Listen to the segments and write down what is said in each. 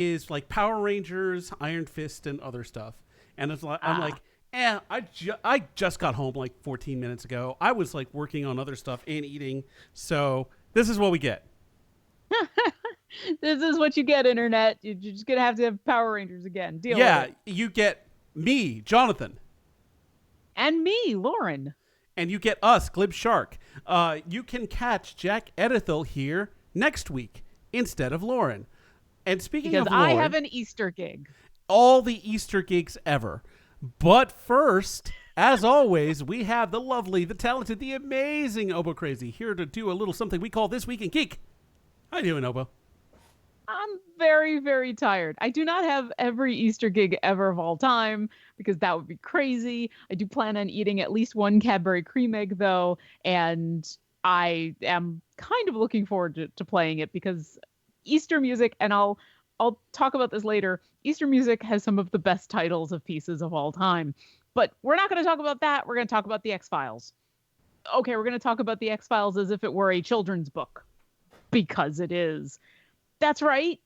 is like Power Rangers, Iron Fist, and other stuff. And it's like, I'm like, I just got home like 14 minutes ago. I was like working on other stuff and eating. So this is what we get. This is what you get, internet. You're just gonna have to have Power Rangers again. Deal with Yeah, it. you get me, Jonathan, And me, Lauren. and you get us, Glib Shark. You can catch Jack Edithel here next week instead of Lauren. And speaking Because of I Lauren, have an Easter gig. all the Easter gigs ever. But first, as always, we have the lovely, the talented, the amazing Obo Crazy here to do a little something we call This Week in Geek. How you doing, Obo? I'm very, very tired. I do not have every Easter gig ever of all time because that would be crazy. I do plan on eating at least one Cadbury cream egg, though, and I am kind of looking forward to playing it because Easter music, and I'll talk about this later. Easter music has some of the best titles of pieces of all time. But we're not going to talk about that. We're going to talk about the X-Files. Okay, we're going to talk about the X-Files as if it were a children's book because it is. That's right.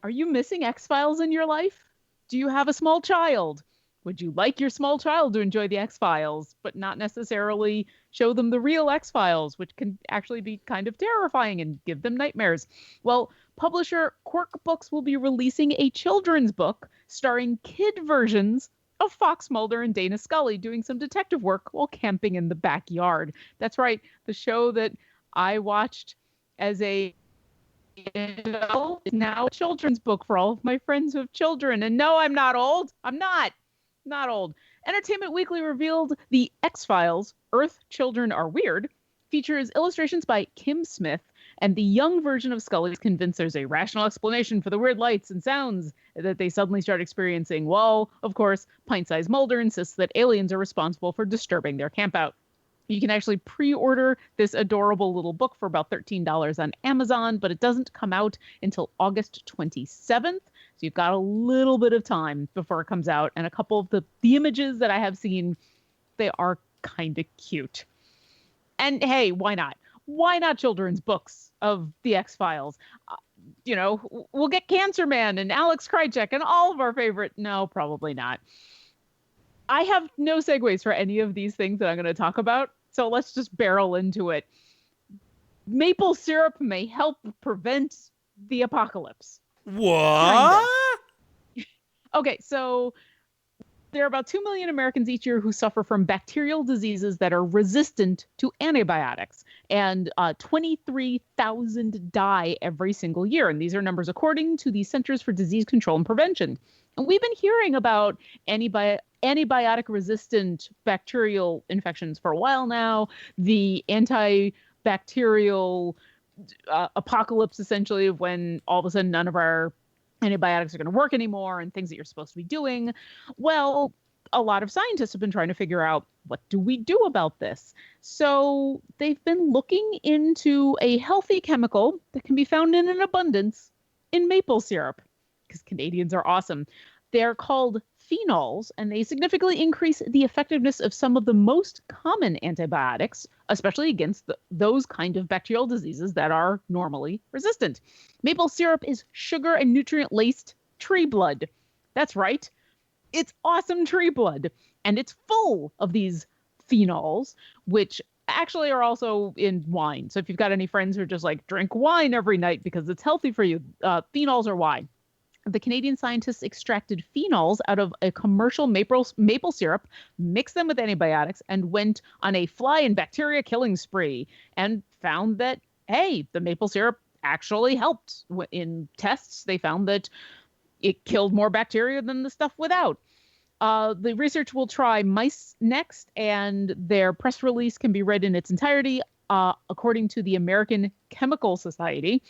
Are you missing X-Files in your life? Do you have a small child? Would you like your small child to enjoy the X-Files, but not necessarily show them the real X-Files, which can actually be kind of terrifying and give them nightmares? Well, publisher Quirk Books will be releasing a children's book starring kid versions of Fox Mulder and Dana Scully doing some detective work while camping in the backyard. That's right, the show that I watched as a now a children's book for all of my friends who have children. And no, I'm not old. I'm not old. Entertainment Weekly revealed the X-Files, Earth Children Are Weird, features illustrations by Kim Smith, and the young version of Scully is convinced there's a rational explanation for the weird lights and sounds that they suddenly start experiencing. While, of course, pint-sized Mulder insists that aliens are responsible for disturbing their campout. You can actually pre-order this adorable little book for about $13 on Amazon, but it doesn't come out until August 27th. So you've got a little bit of time before it comes out. And a couple of the images that I have seen, they are kind of cute. And hey, why not? Why not children's books of the X-Files? We'll get Cancer Man and Alex Krycek and all of our favorite. No, probably not. I have no segues for any of these things that I'm going to talk about. So let's just barrel into it. Maple syrup may help prevent the apocalypse. What? Okay, so there are about 2 million Americans each year who suffer from bacterial diseases that are resistant to antibiotics. And 23,000 die every single year. And these are numbers according to the Centers for Disease Control and Prevention. And we've been hearing about antibiotic-resistant bacterial infections for a while now. The antibacterial apocalypse, essentially, of when all of a sudden none of our antibiotics are going to work anymore and things that you're supposed to be doing. Well, a lot of scientists have been trying to figure out, what do we do about this? So they've been looking into a healthy chemical that can be found in an abundance in maple syrup, because Canadians are awesome. They're called phenols, and they significantly increase the effectiveness of some of the most common antibiotics, especially against those kind of bacterial diseases that are normally resistant. Maple syrup is sugar and nutrient-laced tree blood. That's right. It's awesome tree blood, and it's full of these phenols, which actually are also in wine. So if you've got any friends who are just like, drink wine every night because it's healthy for you, phenols are wine. The Canadian scientists extracted phenols out of a commercial maple syrup, mixed them with antibiotics, and went on a fly and bacteria killing spree and found that, hey, the maple syrup actually helped. In tests, they found that it killed more bacteria than the stuff without. The research will try mice next, and their press release can be read in its entirety, according to the American Chemical Society.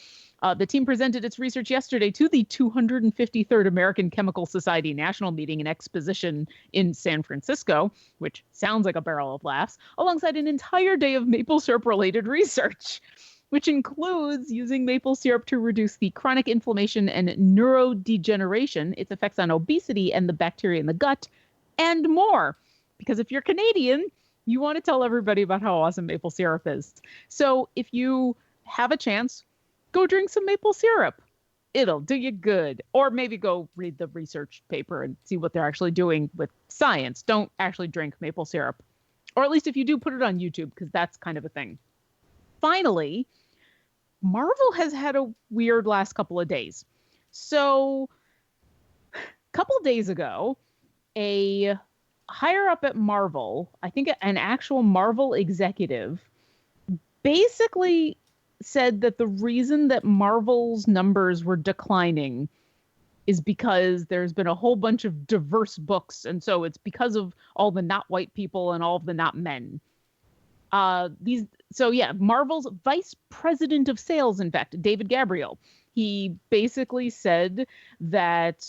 The team presented its research yesterday to the 253rd American Chemical Society National Meeting and Exposition in San Francisco, which sounds like a barrel of laughs, alongside an entire day of maple syrup-related research, which includes using maple syrup to reduce the chronic inflammation and neurodegeneration, its effects on obesity and the bacteria in the gut, and more. Because if you're Canadian, you want to tell everybody about how awesome maple syrup is. So if you have a chance, go drink some maple syrup. It'll do you good. Or maybe go read the research paper and see what they're actually doing with science. Don't actually drink maple syrup. Or at least if you do, put it on YouTube, because that's kind of a thing. Finally, Marvel has had a weird last couple of days. So, a couple days ago, a higher up at Marvel, I think an actual Marvel executive, basically said that the reason that Marvel's numbers were declining is because there's been a whole bunch of diverse books, and so it's because of all the not white people and all of the not men. Marvel's vice president of sales, in fact, David Gabriel, he basically said that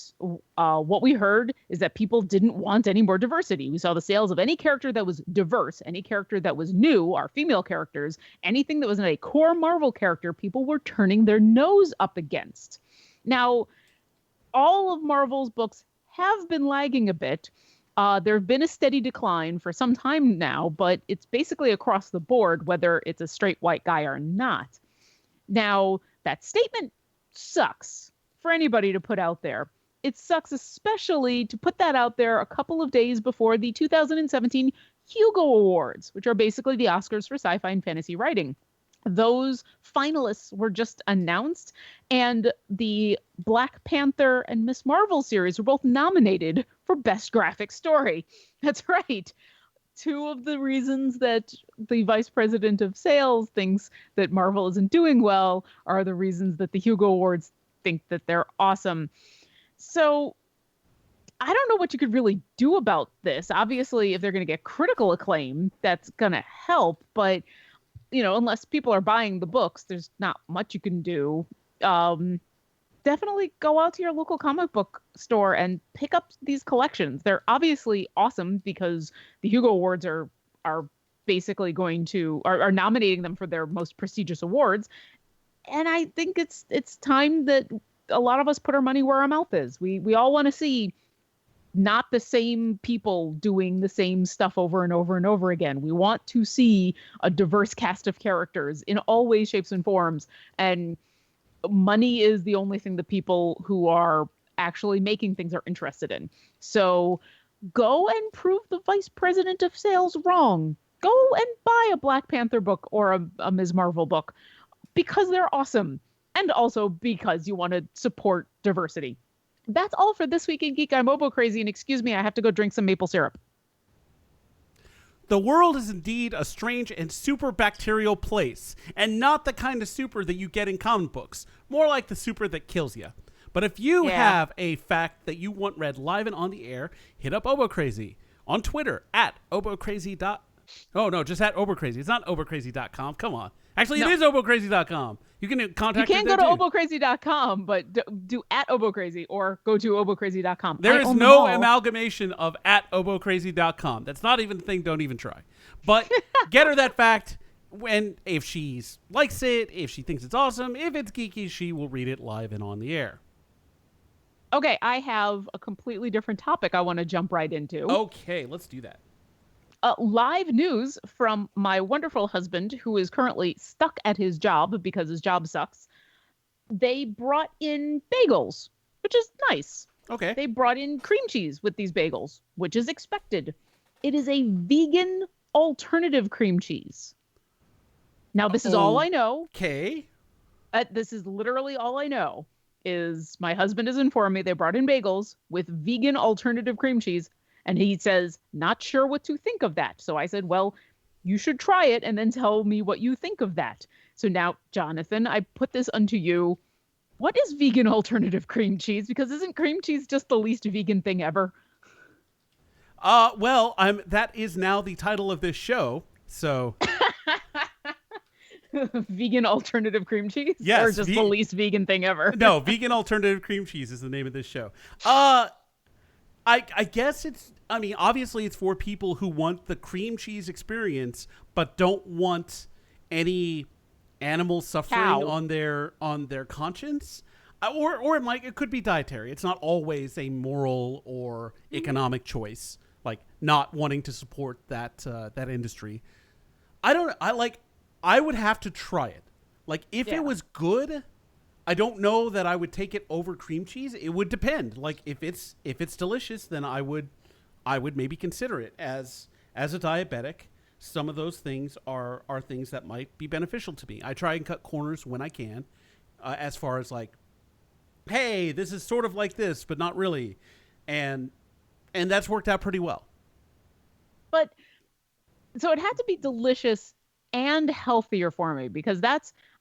what we heard is that people didn't want any more diversity. We saw the sales of any character that was diverse, any character that was new, our female characters, anything that was not a core Marvel character, people were turning their nose up against. Now, all of Marvel's books have been lagging a bit. There have been a steady decline for some time now, but it's basically across the board, whether it's a straight white guy or not. Now, that statement sucks for anybody to put out there. It sucks especially to put that out there a couple of days before the 2017 Hugo Awards, which are basically the Oscars for sci-fi and fantasy writing. Those finalists were just announced, and the Black Panther and Miss Marvel series were both nominated for Best Graphic Story. That's right. Two of the reasons that the vice president of sales thinks that Marvel isn't doing well are the reasons that the Hugo Awards think that they're awesome. So I don't know what you could really do about this. Obviously, if they're going to get critical acclaim, that's going to help, but unless people are buying the books, there's not much you can do. Definitely go out to your local comic book store and pick up these collections. They're obviously awesome because the Hugo Awards are basically are nominating them for their most prestigious awards. And I think it's time that a lot of us put our money where our mouth is. We all want to see not the same people doing the same stuff over and over and over again. We want to see a diverse cast of characters in all ways, shapes, and forms. And money is the only thing that people who are actually making things are interested in. So go and prove the vice president of sales wrong. Go and buy a Black Panther book or a Ms. Marvel book because they're awesome. And also because you want to support diversity. That's all for This Week in Geek. I'm Obo Crazy, and excuse me, I have to go drink some maple syrup. The world is indeed a strange and super bacterial place, and not the kind of super that you get in comic books, more like the super that kills you. But if you have a fact that you want read live and on the air, hit up Obo Crazy on Twitter at obocrazy. Oh, no, just at Obocrazy. It's not obocrazy.com. Come on. Actually, It is obocrazy.com. You can contact You can go to obocrazy.com, but do at obocrazy or go to obocrazy.com. There is no amalgamation of at obocrazy.com. That's not even the thing. Don't even try. But get her that fact. If she likes it, if she thinks it's awesome, if it's geeky, she will read it live and on the air. Okay, I have a completely different topic I want to jump right into. Okay, let's do that. Live news from my wonderful husband, who is currently stuck at his job because his job sucks. They brought in bagels, which is nice. Okay. They brought in cream cheese with these bagels, which is expected. It is a vegan alternative cream cheese. Now, this is all I know. Okay. This is literally all I know. Is my husband has informed me they brought in bagels with vegan alternative cream cheese. And he says, not sure what to think of that. So I said, well, you should try it and then tell me what you think of that. So now, Jonathan, I put this unto you. What is vegan alternative cream cheese? Because isn't cream cheese just the least vegan thing ever? That is now the title of this show. So vegan alternative cream cheese? Yes. Or just the least vegan thing ever? No, vegan alternative cream cheese is the name of this show. I guess obviously it's for people who want the cream cheese experience, but don't want any animal suffering on their conscience. Or it could be dietary. It's not always a moral or economic choice, like not wanting to support that industry. I would have to try it. Like if it was good, I don't know that I would take it over cream cheese. It would depend. Like if it's delicious, then I would maybe consider it as a diabetic. Some of those things are things that might be beneficial to me. I try and cut corners when I can, as far as like, hey, this is sort of like this, but not really, and that's worked out pretty well. But so it had to be delicious and healthier for me because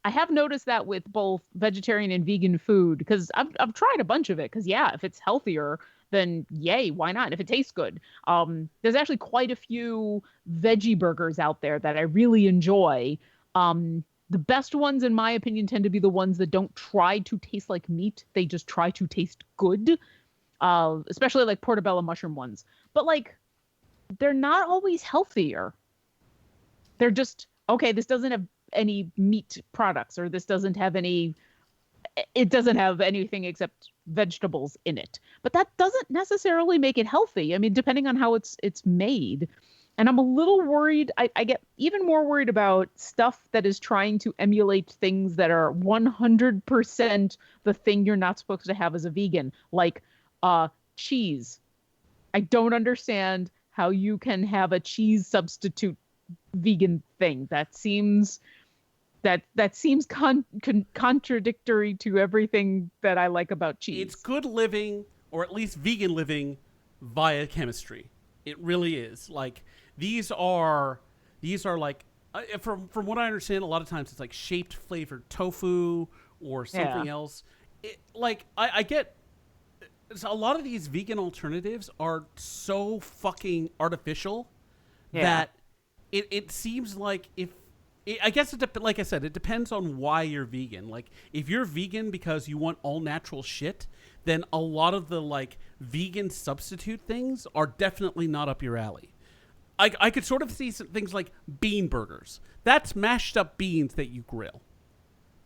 I have noticed that with both vegetarian and vegan food because I've tried a bunch of it because yeah, if it's healthier, then yay, why not? If it tastes good. There's actually quite a few veggie burgers out there that I really enjoy. The best ones, in my opinion, tend to be the ones that don't try to taste like meat. They just try to taste good. Especially like portobello mushroom ones. But like, they're not always healthier. They're just, okay, this doesn't have any meat products or this doesn't have any, it doesn't have anything except vegetables in it. But that doesn't necessarily make it healthy. I mean, depending on how it's made. And I'm a little worried. I get even more worried about stuff that is trying to emulate things that are 100% the thing you're not supposed to have as a vegan, like cheese. I don't understand how you can have a cheese substitute vegan thing. That seems contradictory to everything that I like about cheese. It's good living, or at least vegan living, via chemistry. It really is. Like these are like from what I understand, a lot of times it's like shaped flavored tofu or something else. I get. So a lot of these vegan alternatives are so fucking artificial that it seems like I guess like I said, it depends on why you're vegan. Like if you're vegan because you want all natural shit, then a lot of the like vegan substitute things are definitely not up your alley. I could sort of see some things like bean burgers. That's mashed up beans that you grill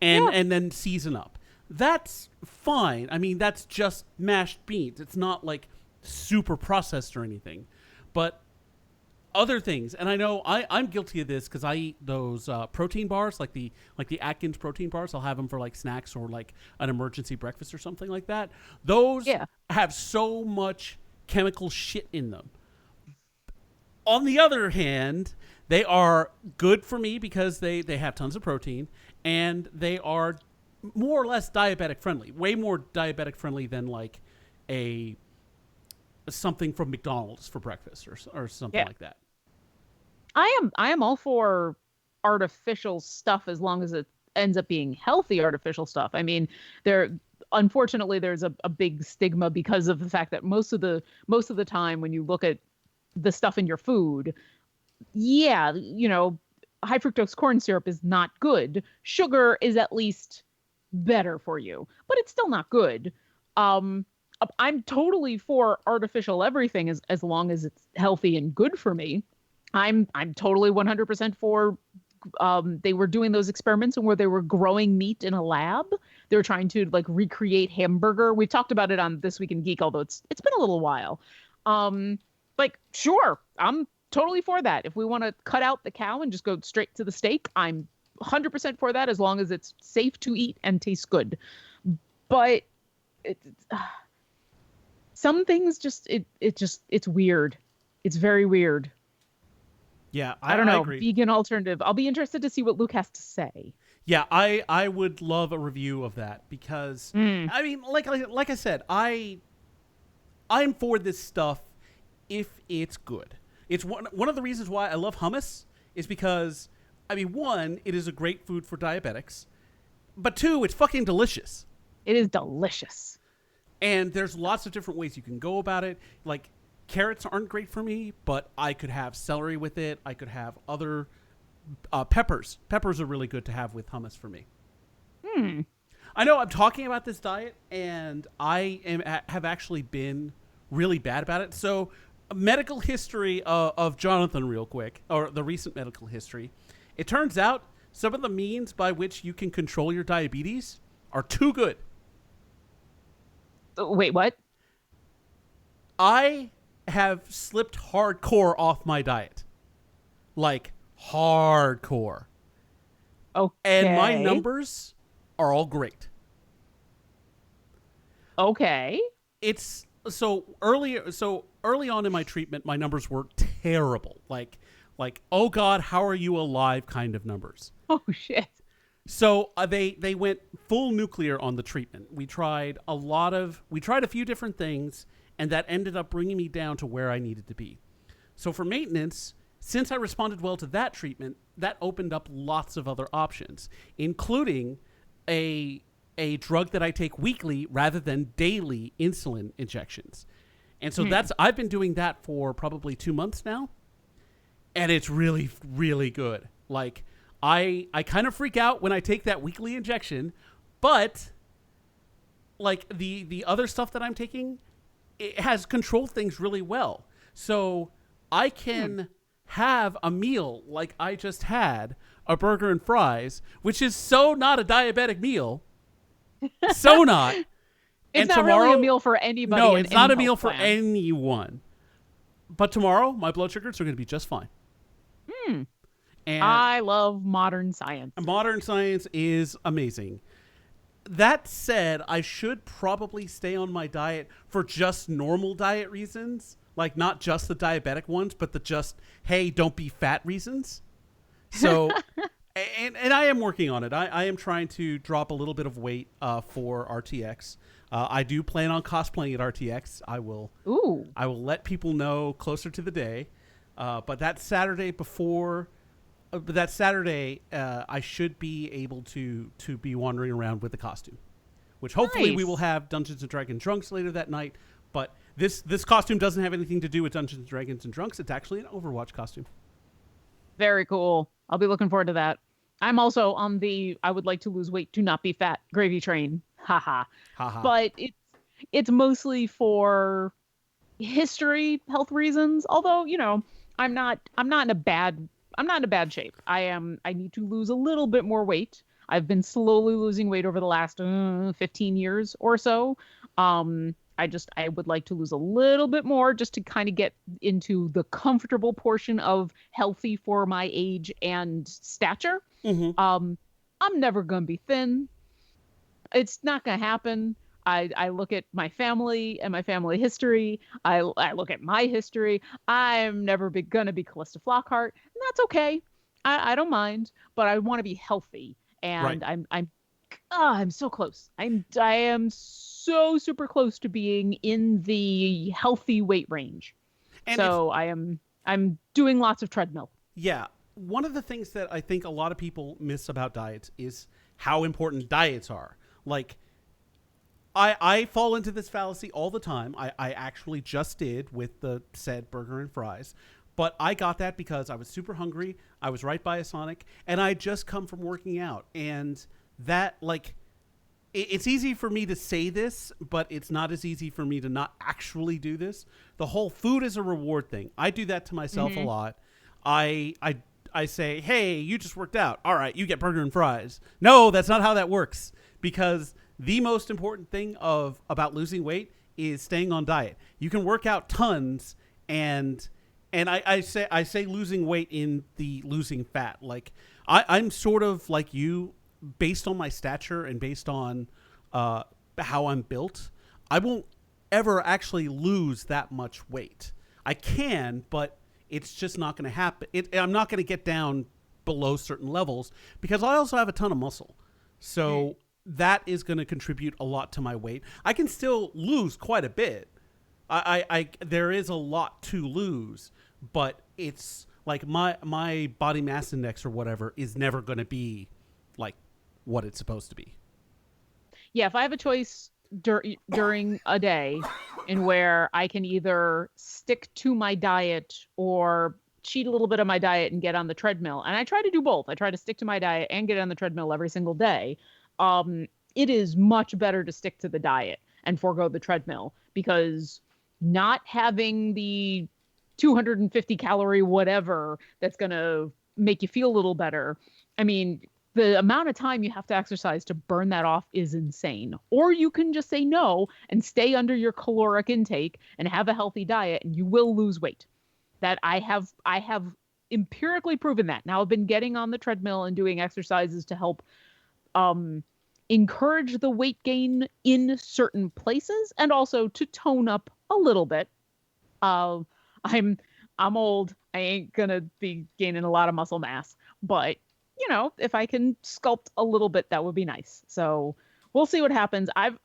and then season up. That's fine. I mean, that's just mashed beans. It's not like super processed or anything. But other things, and I know I'm guilty of this because I eat those protein bars, like the Atkins protein bars. I'll have them for like snacks or like an emergency breakfast or something like that. Those have so much chemical shit in them. On the other hand, they are good for me because they have tons of protein and they are more or less diabetic friendly, way more diabetic friendly than like something from McDonald's for breakfast or something like that. I am all for artificial stuff as long as it ends up being healthy artificial stuff. I mean, unfortunately there's a big stigma because of the fact that most of the time when you look at the stuff in your food, high fructose corn syrup is not good. Sugar is at least better for you, but it's still not good. I'm totally for artificial everything as long as it's healthy and good for me. I'm totally 100% for they were doing those experiments where they were growing meat in a lab. They were trying to like recreate hamburger. We've talked about it on This Week in Geek, although it's been a little while. Sure, I'm totally for that. If we want to cut out the cow and just go straight to the steak, I'm 100% for that as long as it's safe to eat and tastes good. But some things it's weird. It's very weird. Yeah, I don't know. I agree. Vegan alternative. I'll be interested to see what Luke has to say. Yeah, I would love a review of that because I mean, like I said, I'm for this stuff if it's good. It's one of the reasons why I love hummus is because, I mean, one, it is a great food for diabetics, but two, it's fucking delicious. It is delicious. And there's lots of different ways you can go about it. Like, carrots aren't great for me, but I could have celery with it. I could have other peppers. Peppers are really good to have with hummus for me. I know I'm talking about this diet, and I have actually been really bad about it. So, medical history of Jonathan real quick, or the recent medical history. It turns out some of the means by which you can control your diabetes are too good. Wait, what? I have slipped hardcore off my diet. Like, hardcore. Okay. And my numbers are all great. Okay. It's so early on in my treatment, my numbers were terrible. Like oh god, how are you alive kind of numbers. Oh shit. So they went full nuclear on the treatment. We tried a few different things, and that ended up bringing me down to where I needed to be. So for maintenance, since I responded well to that treatment, that opened up lots of other options, including a drug that I take weekly rather than daily insulin injections. And so I've been doing that for probably 2 months now, and it's really, really good. Like I kind of freak out when I take that weekly injection, but like the other stuff that I'm taking, it has controlled things really well. So I can have a meal like I just had, a burger and fries, which is so not a diabetic meal. So not. It's and not tomorrow, really a meal for anybody. No, in it's not any a meal health for plan. anyone. But tomorrow, my blood sugars are going to be just fine. And I love modern science. modern science is amazing. That said, I should probably stay on my diet for just normal diet reasons, like not just the diabetic ones, but the just, hey, don't be fat reasons. So, and I am working on it. I am trying to drop a little bit of weight for RTX. I do plan on cosplaying at RTX. I will let people know closer to the day. But that Saturday before... I should be able to be wandering around with the costume, which hopefully we will have Dungeons and Dragons Drunks later that night. But this costume doesn't have anything to do with Dungeons and Dragons and Drunks. It's actually an Overwatch costume. Very cool. I'll be looking forward to that. I'm also on the I would like to lose weight to not be fat gravy train. Haha. But it's mostly for health reasons. Although, I'm not in a bad shape. I need to lose a little bit more weight. I've been slowly losing weight over the last 15 years or so. I would like to lose a little bit more just to kind of get into the comfortable portion of healthy for my age and stature. I'm never going to be thin. It's not going to happen. I look at my family and my family history. I look at my history. I'm never going to be Callista Flockhart, and that's okay. I don't mind, but I want to be healthy, and Right. I'm so close. I am so super close to being in the healthy weight range. And so I'm doing lots of treadmill. Yeah. One of the things that I think a lot of people miss about diets is how important diets are. Like, I fall into this fallacy all the time. I actually just did with the said burger and fries. But I got that because I was super hungry. I was right by a Sonic. And I just come from working out. And that, like, it's easy for me to say this, but it's not as easy for me to not actually do this. The whole food is a reward thing. I do that to myself a lot. I say, hey, you just worked out. All right, you get burger and fries. No, that's not how that works. Because the most important thing about losing weight is staying on diet. You can work out tons, and I say losing weight in the losing fat. Like I'm sort of like you, based on my stature and based on how I'm built. I won't ever actually lose that much weight. I can, but it's just not going to happen. I'm not going to get down below certain levels because I also have a ton of muscle. So that is going to contribute a lot to my weight. I can still lose quite a bit. There is a lot to lose, but it's like my body mass index or whatever is never going to be like what it's supposed to be. Yeah, if I have a choice during a day in where I can either stick to my diet or cheat a little bit of my diet and get on the treadmill, and I try to do both. I try to stick to my diet and get on the treadmill every single day. It is much better to stick to the diet and forego the treadmill because not having the 250 calorie whatever that's going to make you feel a little better. I mean, the amount of time you have to exercise to burn that off is insane. Or you can just say no and stay under your caloric intake and have a healthy diet and you will lose weight. That I have empirically proven that. Now I've been getting on the treadmill and doing exercises to help encourage the weight gain in certain places and also to tone up a little bit. Uh, I'm I'm old. I ain't gonna be gaining a lot of muscle mass, but if I can sculpt a little bit, that would be nice. So we'll see what happens. I've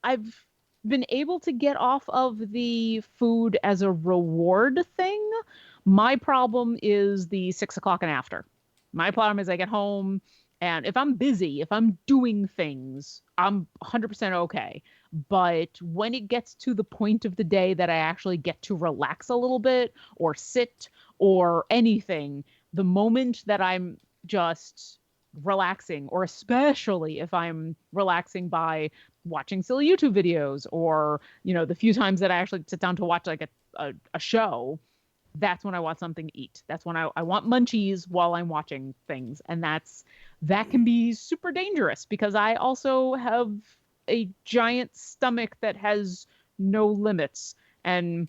been able to get off of the food as a reward thing. My problem is the 6 o'clock and after. My problem is I get home and if I'm busy, if I'm doing things, I'm 100% okay. But when it gets to the point of the day that I actually get to relax a little bit or sit or anything, the moment that I'm just relaxing, or especially if I'm relaxing by watching silly YouTube videos or, the few times that I actually sit down to watch like a show, that's when I want something to eat. That's when I want munchies while I'm watching things. And that can be super dangerous because I also have a giant stomach that has no limits. And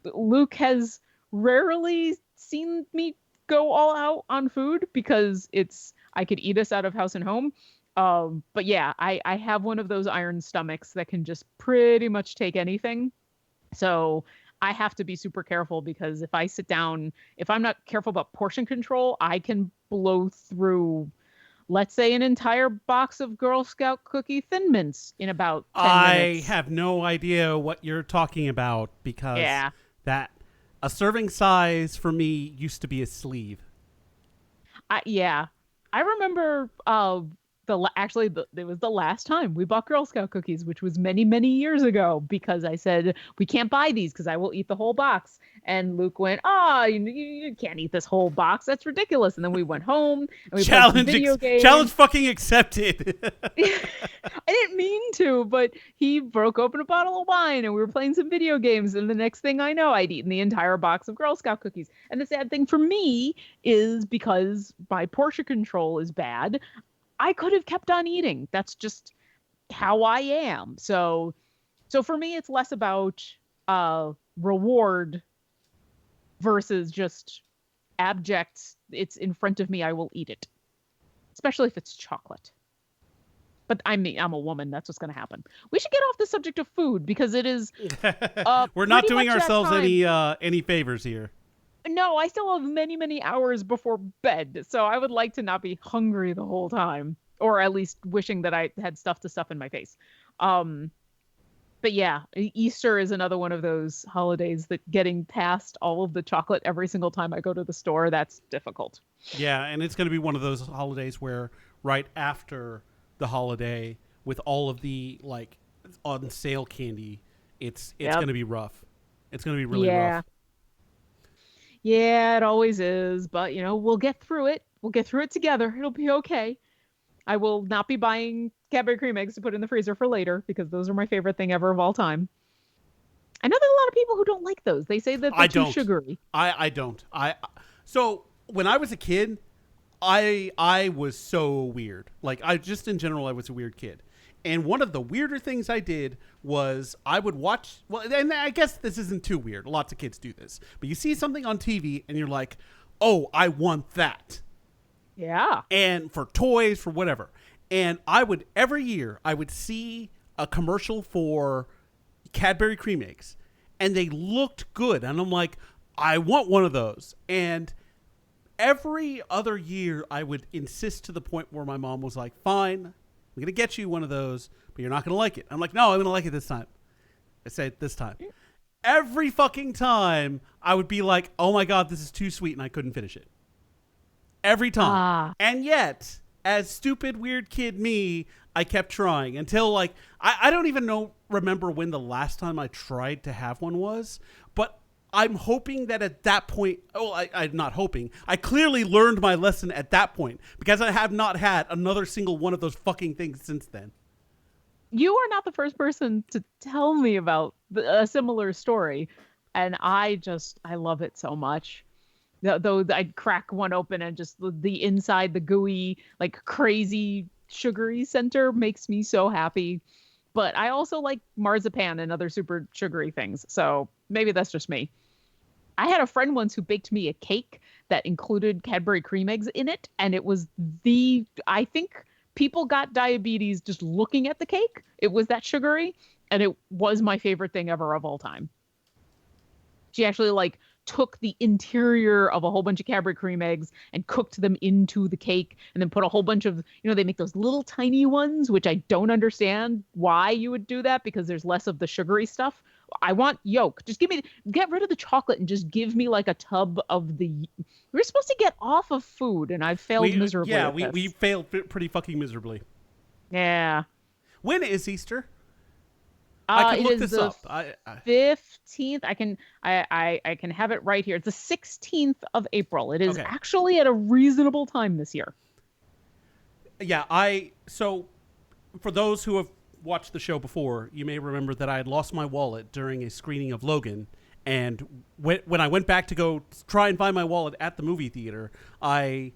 Luke has rarely seen me go all out on food because I could eat us out of house and home. But yeah, I have one of those iron stomachs that can just pretty much take anything. So I have to be super careful because if I sit down, if I'm not careful about portion control, I can blow through, let's say, an entire box of Girl Scout cookie Thin Mints in about 10 minutes. I have no idea what you're talking about because Yeah. that a serving size for me used to be a sleeve. Yeah. I remember it was the last time we bought Girl Scout cookies, which was many, many years ago, because I said, we can't buy these because I will eat the whole box. And Luke went, you can't eat this whole box. That's ridiculous. And then we went home and we played some video games. Challenge fucking accepted. I didn't mean to, but he broke open a bottle of wine and we were playing some video games. And the next thing I know, I'd eaten the entire box of Girl Scout cookies. And the sad thing for me is because my portion control is bad, I could have kept on eating. That's just how I am. So for me, it's less about reward versus just abject. It's in front of me. I will eat it, especially if it's chocolate. But I'm a woman. That's what's going to happen. We should get off the subject of food because it is. We're not doing ourselves any favors here. No, I still have many, many hours before bed, so I would like to not be hungry the whole time, or at least wishing that I had stuff to stuff in my face. But yeah, Easter is another one of those holidays that getting past all of the chocolate every single time I go to the store, that's difficult. Yeah, and it's going to be one of those holidays where right after the holiday, with all of the like on sale candy, it's going to be rough. It's going to be really rough. Yeah, it always is. But, we'll get through it. We'll get through it together. It'll be okay. I will not be buying Cadbury cream eggs to put in the freezer for later because those are my favorite thing ever of all time. I know there are a lot of people who don't like those. They say that they're too sugary. I don't. So when I was a kid, I was so weird. Like in general, I was a weird kid. And one of the weirder things I did was I would watch, and I guess this isn't too weird. Lots of kids do this. But you see something on TV and you're like, oh, I want that. Yeah. And for toys, for whatever. And every year, I would see a commercial for Cadbury cream eggs. And they looked good. And I'm like, I want one of those. And every other year, I would insist to the point where my mom was like, fine, I'm going to get you one of those, but you're not going to like it. I'm like, no, I'm going to like it this time. I say it this time. Every fucking time, I would be like, oh my God, this is too sweet, and I couldn't finish it. Every time. And yet, as stupid, weird kid me, I kept trying until, like, I don't even remember when the last time I tried to have one was, but I'm hoping that at that point, I'm not hoping. I clearly learned my lesson at that point because I have not had another single one of those fucking things since then. You are not the first person to tell me about a similar story. And I love it so much. Though I'd crack one open and just the inside, the gooey, like crazy sugary center makes me so happy. But I also like marzipan and other super sugary things. So maybe that's just me. I had a friend once who baked me a cake that included Cadbury cream eggs in it. And it was I think, people got diabetes just looking at the cake. It was that sugary, and it was my favorite thing ever of all time. She actually like took the interior of a whole bunch of Cadbury cream eggs and cooked them into the cake, and then put a whole bunch of, they make those little tiny ones, which I don't understand why you would do that, because there's less of the sugary stuff. I want yolk. Just get rid of the chocolate and just give me like a tub of the. We're supposed to get off of food, and I've failed miserably. Yeah, at we this. failed pretty fucking miserably. Yeah. When is Easter? I can look this up. 15th. I can have it right here. It's the 16th of April. It is actually at a reasonable time this year. Yeah, so for those who have watched the show before, you may remember that I had lost my wallet during a screening of Logan, and when I went back to go try and find my wallet at the movie theater, I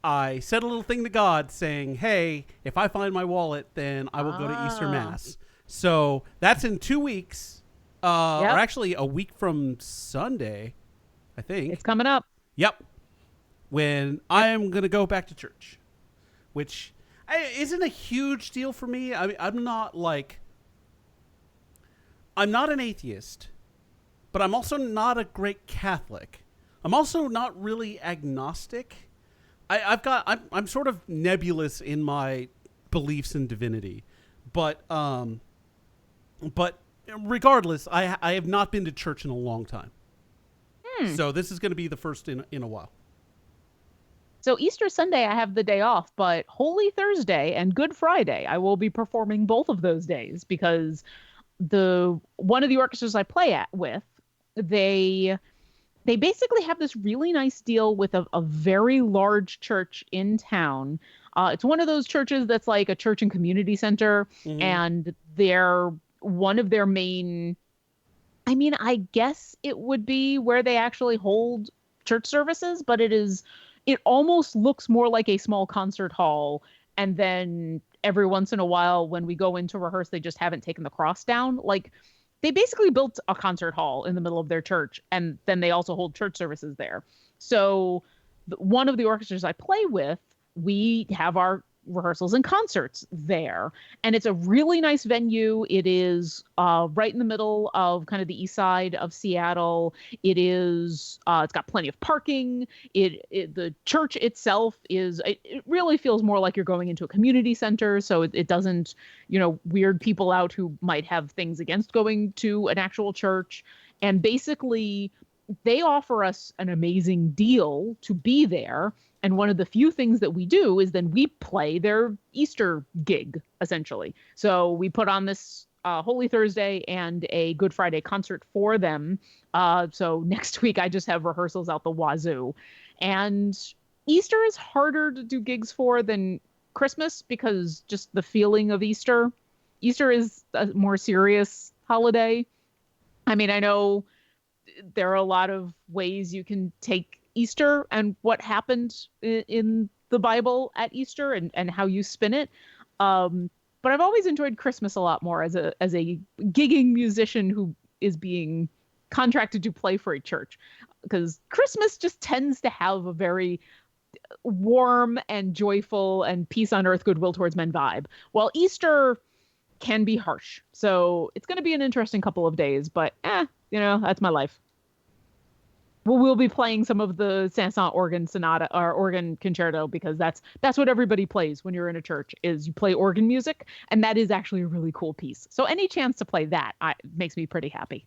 said a little thing to God saying, "Hey, if I find my wallet, then I will go to Easter Mass." So that's in 2 weeks, or actually a week from Sunday, I think. It's coming up. Yep. When I am going to go back to church, which isn't a huge deal for me. I mean, I'm not an atheist, but I'm also not a great Catholic. I'm also not really agnostic. I'm sort of nebulous in my beliefs in divinity, but regardless, I have not been to church in a long time. So this is going to be the first in a while. So Easter Sunday, I have the day off, but Holy Thursday and Good Friday, I will be performing both of those days, because one of the orchestras I play with, they basically have this really nice deal with a very large church in town. It's one of those churches that's like a church and community center, and they're one of their main, I mean, I guess it would be where they actually hold church services, but it almost looks more like a small concert hall. And then every once in a while, when we go in to rehearse, they just haven't taken the cross down. Like, they basically built a concert hall in the middle of their church, and then they also hold church services there. So one of the orchestras I play with, we have our rehearsals and concerts there, and it's a really nice venue. It is right in the middle of kind of the east side of Seattle. It's got plenty of parking. The church itself it really feels more like you're going into a community center, so it doesn't weird people out who might have things against going to an actual church. And basically they offer us an amazing deal to be there. And one of the few things that we do is then we play their Easter gig, essentially. So we put on this Holy Thursday and a Good Friday concert for them. So next week I just have rehearsals out the wazoo. And Easter is harder to do gigs for than Christmas, because just the feeling of Easter. Easter is a more serious holiday. I mean, I know there are a lot of ways you can take Easter and what happened in the Bible at Easter and how you spin it. But I've always enjoyed Christmas a lot more as a gigging musician who is being contracted to play for a church, because Christmas just tends to have a very warm and joyful and peace on earth, goodwill towards men vibe, while Easter can be harsh. So it's going to be an interesting couple of days, but that's my life. We'll be playing some of the Saint-Saëns organ sonata or organ concerto, because that's what everybody plays when you're in a church, is you play organ music, and that is actually a really cool piece. So any chance to play that makes me pretty happy.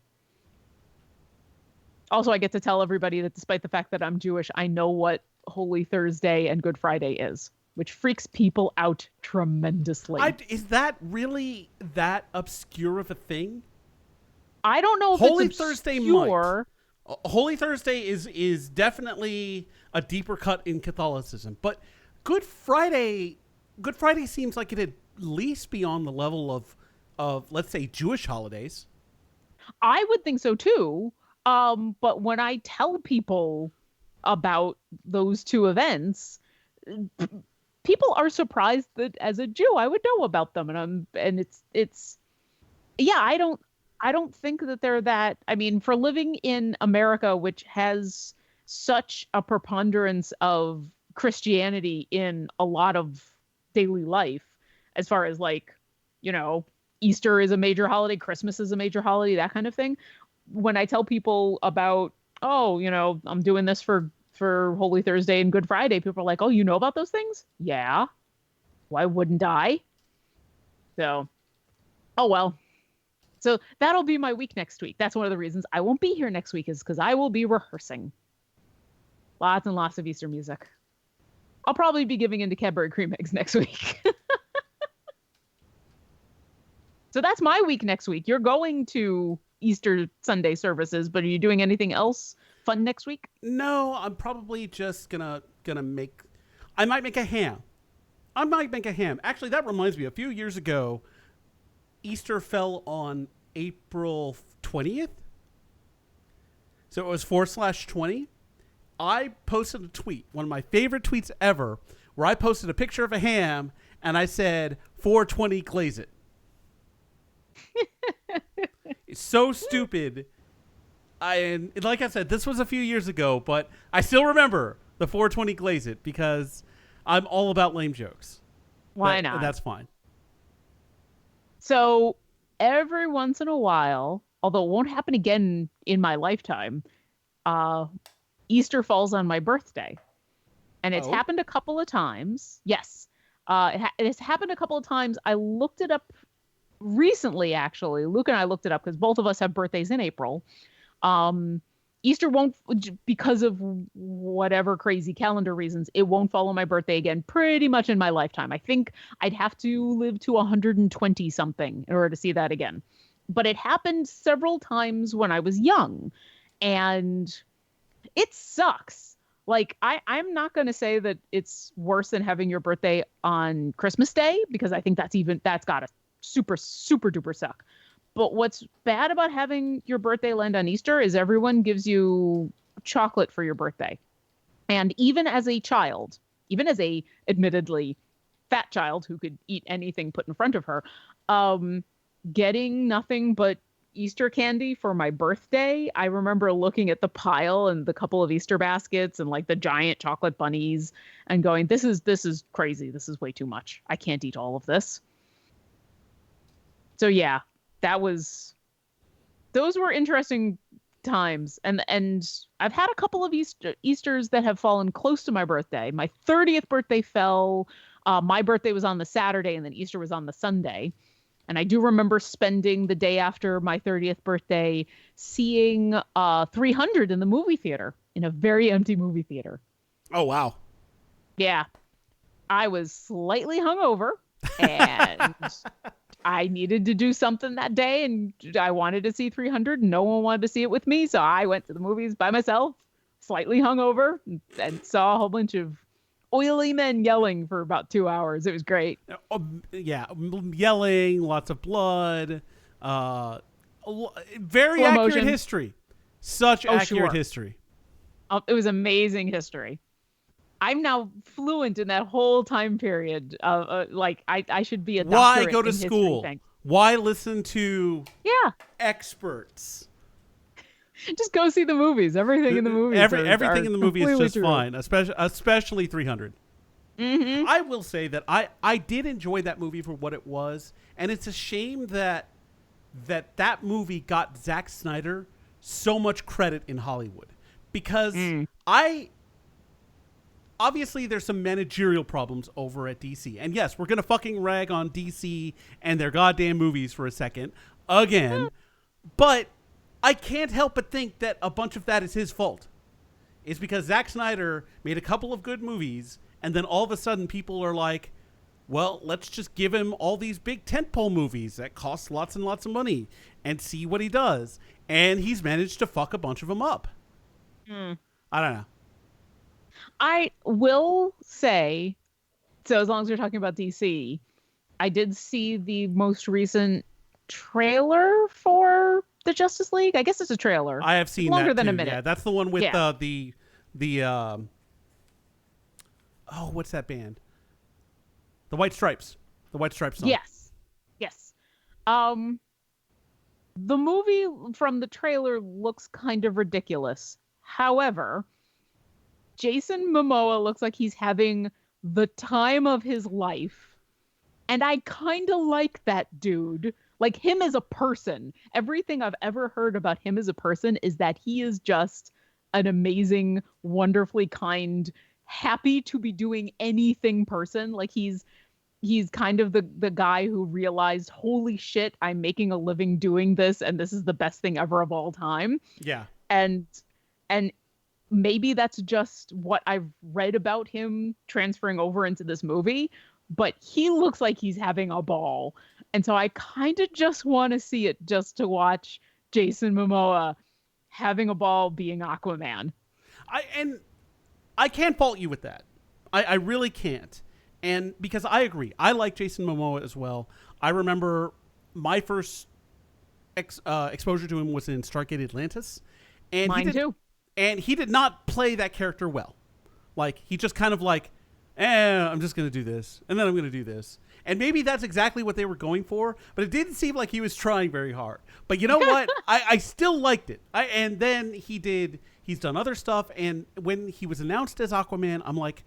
Also, I get to tell everybody that despite the fact that I'm Jewish, I know what Holy Thursday and Good Friday is, which freaks people out tremendously. Is that really that obscure of a thing? I don't know if Holy it's obscure. Thursday might. Holy Thursday is definitely a deeper cut in Catholicism, but Good Friday seems like it at least be on the level of let's say Jewish holidays. I would think so too. But when I tell people about those two events, people are surprised that as a Jew I would know about them, and it's I don't think that they're that. I mean, for living in America, which has such a preponderance of Christianity in a lot of daily life, as far as like, Easter is a major holiday, Christmas is a major holiday, that kind of thing. When I tell people about, oh, I'm doing this for Holy Thursday and Good Friday, people are like, oh, you know about those things? Yeah. Why wouldn't I? So, oh well. So that'll be my week next week. That's one of the reasons I won't be here next week, is because I will be rehearsing. Lots and lots of Easter music. I'll probably be giving into Cadbury cream eggs next week. So that's my week next week. You're going to Easter Sunday services, but are you doing anything else fun next week? No, I'm probably just gonna make. I might make a ham. Actually, that reminds me. A few years ago, Easter fell on April 20th, so it was /20. I posted a tweet, one of my favorite tweets ever, where I posted a picture of a ham and I said 420 glaze it. It's so stupid. And like I said, this was a few years ago, but I still remember the 420 glaze it because I'm all about lame jokes. Why not? That's fine. So every once in a while, although it won't happen again in my lifetime, Easter falls on my birthday. And it's happened a couple of times. Yes. It has happened a couple of times. I looked it up recently, actually. Luke and I looked it up because both of us have birthdays in April. Easter won't, because of whatever crazy calendar reasons, it won't follow my birthday again pretty much in my lifetime. I think I'd have to live to 120 something in order to see that again. But it happened several times when I was young, and it sucks. Like, I'm not going to say that it's worse than having your birthday on Christmas Day, because I think that's got to super, super duper suck. But what's bad about having your birthday land on Easter is everyone gives you chocolate for your birthday. And even as a child, even as a admittedly fat child who could eat anything put in front of her, getting nothing but Easter candy for my birthday, I remember looking at the pile and the couple of Easter baskets and like the giant chocolate bunnies and going, this is crazy. This is way too much. I can't eat all of this. So yeah, those were interesting times. And I've had a couple of Easters that have fallen close to my birthday. My 30th birthday fell. My birthday was on the Saturday and then Easter was on the Sunday. And I do remember spending the day after my 30th birthday seeing 300 in the movie theater, in a very empty movie theater. Oh, wow. Yeah. I was slightly hungover and I needed to do something that day, and I wanted to see 300 and no one wanted to see it with me. So I went to the movies by myself, slightly hungover, and saw a whole bunch of oily men yelling for about 2 hours. It was great. Yeah, yelling, lots of blood, very Slow accurate motion. History. Such accurate history. It was amazing history. I'm now fluent in that whole time period. I should be a doctor. Why go to school? Why listen to experts? Just go see the movies. Everything in the movies. Everything in the movie is just true. fine, especially 300. Mm-hmm. I will say that I did enjoy that movie for what it was, and it's a shame that movie got Zack Snyder so much credit in Hollywood, because obviously there's some managerial problems over at DC, and yes, we're gonna fucking rag on DC and their goddamn movies for a second again, but I can't help but think that a bunch of that is his fault. It's because Zack Snyder made a couple of good movies, and then all of a sudden people are like, well, let's just give him all these big tentpole movies that cost lots and lots of money and see what he does. And he's managed to fuck a bunch of them up. I don't know. I will say, so as long as you're talking about DC, I did see the most recent trailer for the Justice League. I guess it's a trailer. I have seen longer that than too. a minute. Yeah, that's the one with the what's that band? The White Stripes. The White Stripes song. Yes. The movie from the trailer looks kind of ridiculous. However, Jason Momoa looks like he's having the time of his life. And I kind of like that dude. Like him as a person. Everything I've ever heard about him as a person is that he is just an amazing, wonderfully kind, happy to be doing anything person. Like he's kind of the guy who realized, holy shit, I'm making a living doing this, and this is the best thing ever of all time. Yeah. And maybe that's just what I've read about him transferring over into this movie, but he looks like he's having a ball. And so I kind of just want to see it just to watch Jason Momoa having a ball being Aquaman. I can't fault you with that. I really can't. And because I agree, I like Jason Momoa as well. I remember my first exposure to him was in Stargate Atlantis, and Mine too. And he did not play that character well. Like he just kind of like, I'm just gonna do this, and then I'm gonna do this, and maybe that's exactly what they were going for. But it didn't seem like he was trying very hard. But you know what? I still liked it. And then he's done other stuff, and when he was announced as Aquaman, I'm like,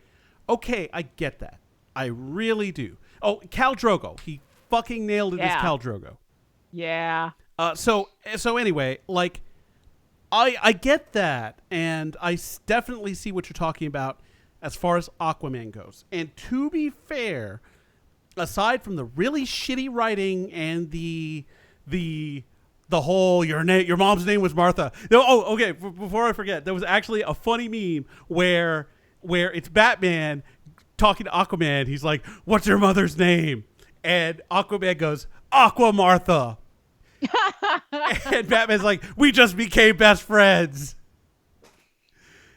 okay, I get that. I really do. Oh, Khal Drogo. He fucking nailed it as Khal Drogo. Yeah. So anyway, like, I get that, and I definitely see what you're talking about as far as Aquaman goes. And to be fair, aside from the really shitty writing and the whole your mom's name was Martha. No, okay. Before I forget, there was actually a funny meme where it's Batman talking to Aquaman. He's like, "What's your mother's name?" And Aquaman goes, "Aqua Martha." And Batman's like, "We just became best friends."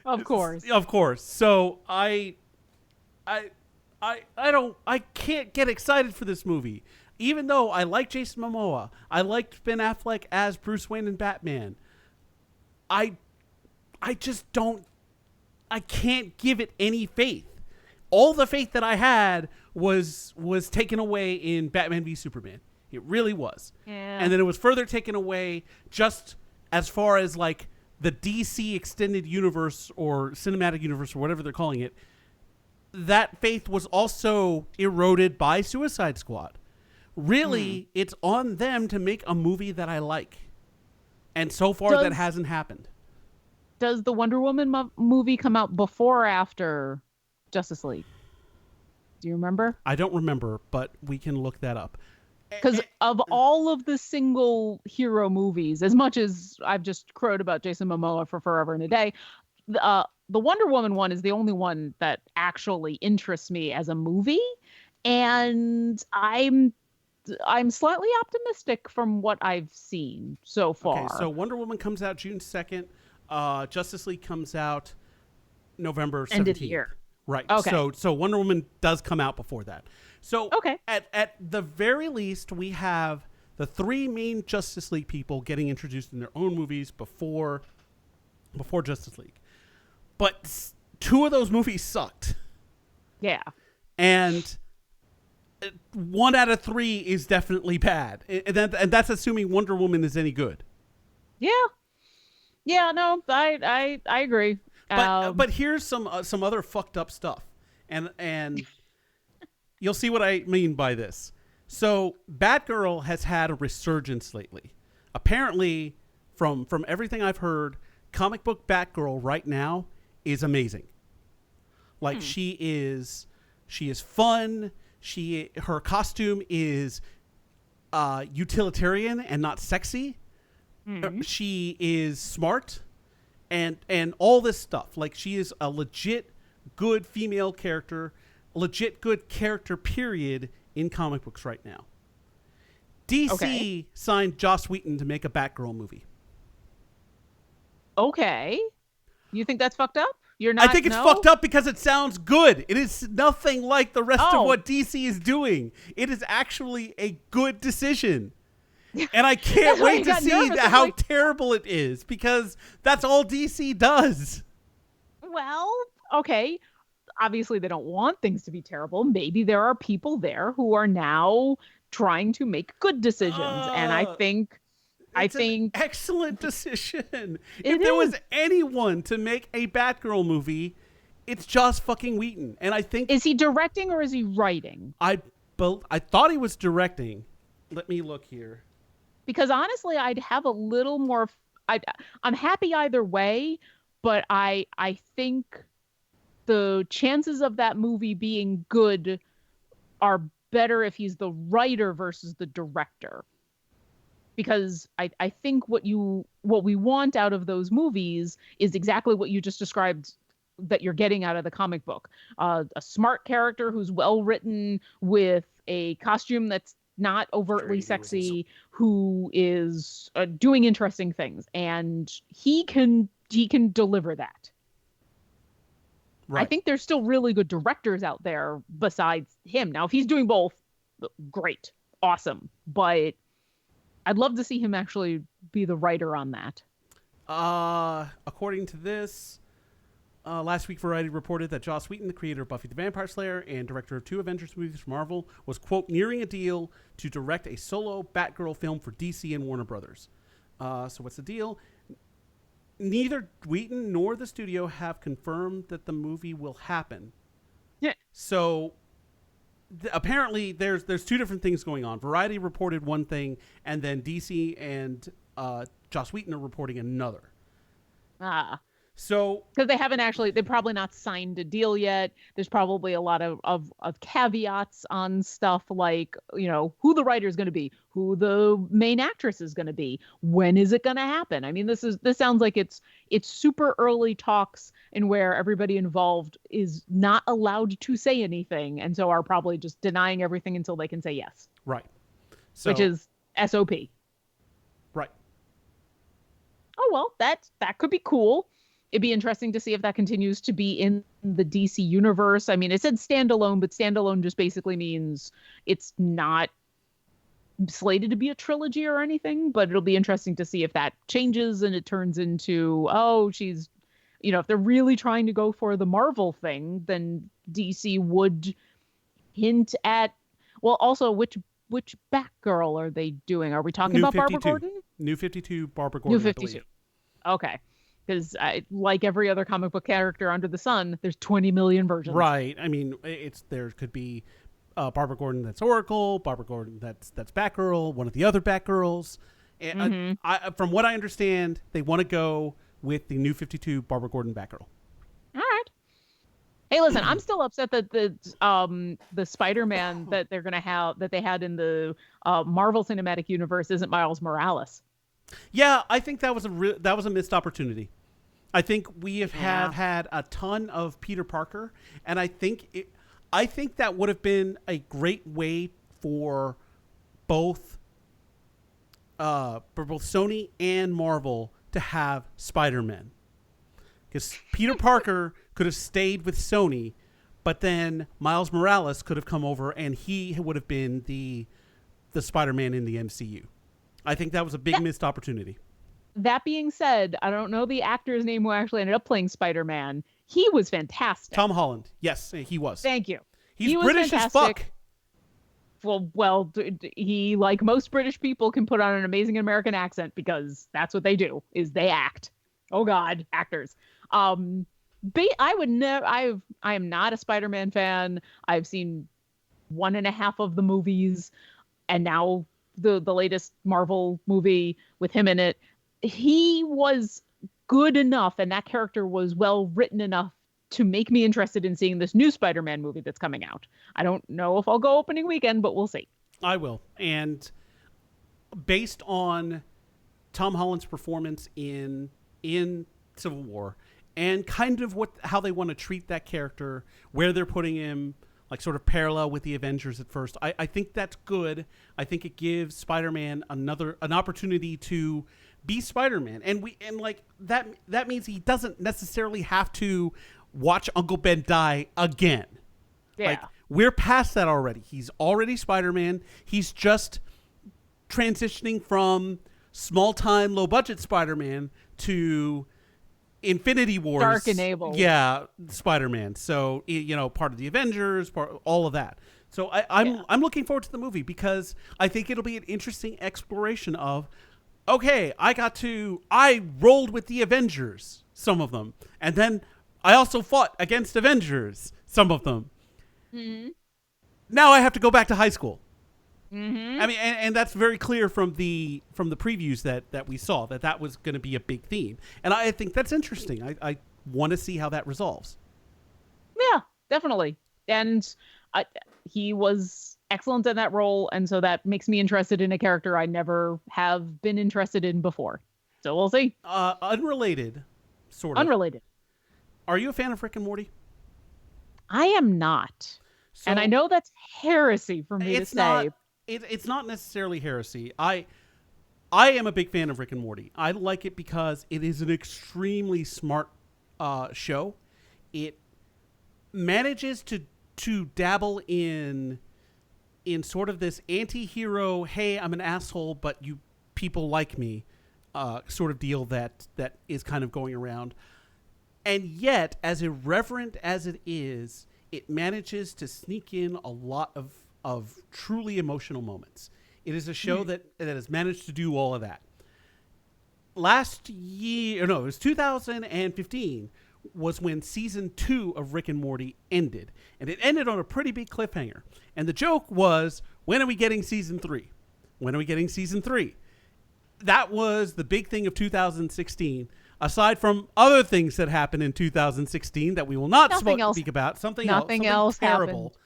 Of course. Of course. So I can't get excited for this movie. Even though I like Jason Momoa, I liked Ben Affleck as Bruce Wayne and Batman. I just don't, I can't give it any faith. All the faith that I had was taken away in Batman v Superman. It really was. Yeah. And then it was further taken away just as far as like the DC extended universe or cinematic universe or whatever they're calling it. That faith was also eroded by Suicide Squad. Really, it's on them to make a movie that I like. And so far that hasn't happened. Does the Wonder Woman movie come out before or after Justice League? Do you remember? I don't remember, but we can look that up. Because of all of the single hero movies, as much as I've just crowed about Jason Momoa for forever and a day, the Wonder Woman one is the only one that actually interests me as a movie. And I'm slightly optimistic from what I've seen so far. Okay, so Wonder Woman comes out June 2nd. Justice League comes out November 17th. End of the year. Right. Okay. So Wonder Woman does come out before that. So okay. At the very least, we have the three main Justice League people getting introduced in their own movies before Justice League. But two of those movies sucked. Yeah. And 1 out of 3 is definitely bad. And that's assuming Wonder Woman is any good. Yeah. Yeah, no, I agree. But here's some other fucked up stuff. And you'll see what I mean by this. So Batgirl has had a resurgence lately. Apparently, from everything I've heard, comic book Batgirl right now is amazing. Like she is fun. Her costume is utilitarian and not sexy. She is smart and all this stuff. Like she is a legit good female character. Legit good character period in comic books right now. DC signed Joss Whedon to make a Batgirl movie. Okay. You think that's fucked up? You're not. I think it's fucked up because it sounds good. It is nothing like the rest of what DC is doing. It is actually a good decision. And I can't wait to see how terrible it is because that's all DC does. Well, okay. Obviously, they don't want things to be terrible. Maybe there are people there who are now trying to make good decisions. And I think an excellent decision. If there was anyone to make a Batgirl movie, It's Joss fucking Whedon, and I think Is he directing or is he writing? I thought he was directing. Let me look here. Because honestly, I'd have a little more. I'm happy either way, but I think the chances of that movie being good are better if he's the writer versus the director. Because I think what we want out of those movies is exactly what you just described that you're getting out of the comic book. A smart character who's well written with a costume that's not overtly sexy, who is doing interesting things, and he can deliver that. Right. I think there's still really good directors out there besides him. Now, if he's doing both, great, awesome. But I'd love to see him actually be the writer on that. According to this, last week Variety reported that Joss Whedon, the creator of Buffy the Vampire Slayer and director of 2 Avengers movies for Marvel, was, quote, nearing a deal to direct a solo Batgirl film for DC and Warner Brothers. So what's the deal? Neither Whedon nor the studio have confirmed that the movie will happen. Yeah. So apparently there's 2 different things going on. Variety reported one thing, and then DC and Joss Whedon are reporting another. So because they've probably not signed a deal yet. There's probably a lot of caveats on stuff like, who the writer is going to be, who the main actress is going to be, when is it going to happen. I mean, this sounds like it's super early talks, and where everybody involved is not allowed to say anything, and so are probably just denying everything until they can say yes. Right. So, which is SOP. Right. Oh well, that could be cool. It'd be interesting to see if that continues to be in the DC universe. I mean, it said standalone, but standalone just basically means it's not slated to be a trilogy or anything, but it'll be interesting to see if that changes and it turns into, she's, if they're really trying to go for the Marvel thing, then DC would hint at, well, also which Batgirl are they doing? Are we talking about Barbara Gordon? New 52 Barbara Gordon, New 52. Okay. Because like every other comic book character under the sun, there's 20 million versions. Right. I mean, there could be Barbara Gordon that's Oracle, Barbara Gordon that's Batgirl, one of the other Batgirls. And from what I understand, they want to go with the New 52 Barbara Gordon Batgirl. All right. Hey, listen, I'm still upset that the Spider-Man that they're gonna have that they had in the Marvel Cinematic Universe isn't Miles Morales. Yeah, I think that was a missed opportunity. I think we have had a ton of Peter Parker, and I think that would have been a great way for both Sony and Marvel to have Spider-Man, because Peter Parker could have stayed with Sony, but then Miles Morales could have come over, and he would have been the Spider-Man in the MCU. I think that was a big missed opportunity. That being said, I don't know the actor's name who actually ended up playing Spider-Man. He was fantastic. Tom Holland. Yes, he was. Thank you. He's British fantastic. As fuck. Well, he, like most British people, can put on an amazing American accent because that's what they do, is they act. Oh God, actors. I am not a Spider-Man fan. I've seen 1.5 of the movies, and now the latest Marvel movie with him in it. He was good enough, and that character was well written enough to make me interested in seeing this new Spider-Man movie that's coming out. I don't know if I'll go opening weekend, but we'll see. I will. And based on Tom Holland's performance in Civil War, and kind of how they want to treat that character, where they're putting him, like sort of parallel with the Avengers at first, I think that's good. I think it gives Spider-Man an opportunity to be Spider-Man, and that means he doesn't necessarily have to watch Uncle Ben die again. Yeah. Like, we're past that already. He's already Spider-Man. He's just transitioning from small-time, low-budget Spider-Man to Infinity Wars. Dark Enabled. Yeah, Spider-Man. So, part of the Avengers, all of that. So I'm looking forward to the movie because I think it'll be an interesting exploration of, okay, I rolled with the Avengers, some of them, and then I also fought against Avengers, some of them. Mm-hmm. Now I have to go back to high school. Mm-hmm. I mean, and that's very clear from the previews that we saw that was going to be a big theme, and I think that's interesting. I want to see how that resolves. Yeah, definitely. And I, he was excellent in that role, and so that makes me interested in a character I never have been interested in before. So we'll see. Unrelated, sort of. Unrelated. Are you a fan of Rick and Morty? I am not. And I So know that's heresy for me to it's say. not. It's not necessarily heresy. I am a big fan of Rick and Morty. I like it because it is an extremely smart show. It manages to dabble in sort of this anti-hero, hey, I'm an asshole, but you people like me, sort of deal that is kind of going around. And yet, as irreverent as it is, it manages to sneak in a lot of truly emotional moments. It is a show that has managed to do all of that. Last year, no, it was 2015 was when season 2 of Rick and Morty ended. And it ended on a pretty big cliffhanger. And the joke was, when are we getting season 3? When are we getting season 3? That was the big thing of 2016. Aside from other things that happened in 2016 that we will not speak about. Something else terrible. Happened.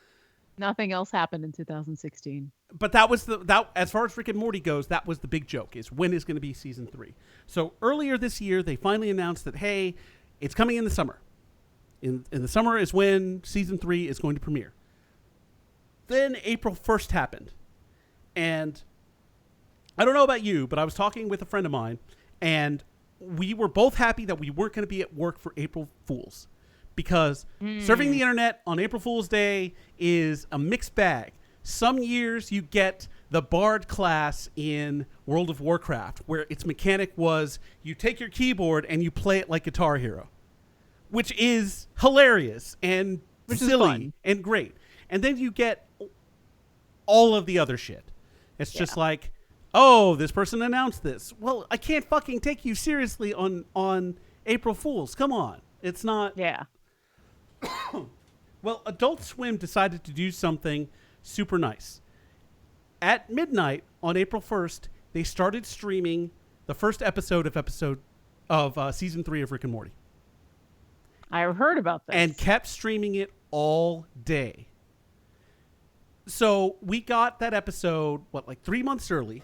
Nothing else happened in 2016. But that was that as far as Rick and Morty goes, that was the big joke, is when is going to be season 3. So earlier this year, they finally announced that, hey, it's coming in the summer. In the summer is when season 3 is going to premiere. Then April 1st happened. And I don't know about you, but I was talking with a friend of mine, and we were both happy that we weren't going to be at work for April Fools. Because surfing the internet on April Fool's Day is a mixed bag. Some years you get the Bard class in World of Warcraft, where its mechanic was you take your keyboard and you play it like Guitar Hero, which is hilarious and silly and great. And then you get all of the other shit. It's just like, oh, this person announced this. Well, I can't fucking take you seriously on April Fools. Come on. It's not. Yeah. Well, Adult Swim decided to do something super nice. At midnight on April 1st, they started streaming the first episode of season 3 of Rick and Morty. I heard about this. And kept streaming it all day. So we got that episode, like 3 months early,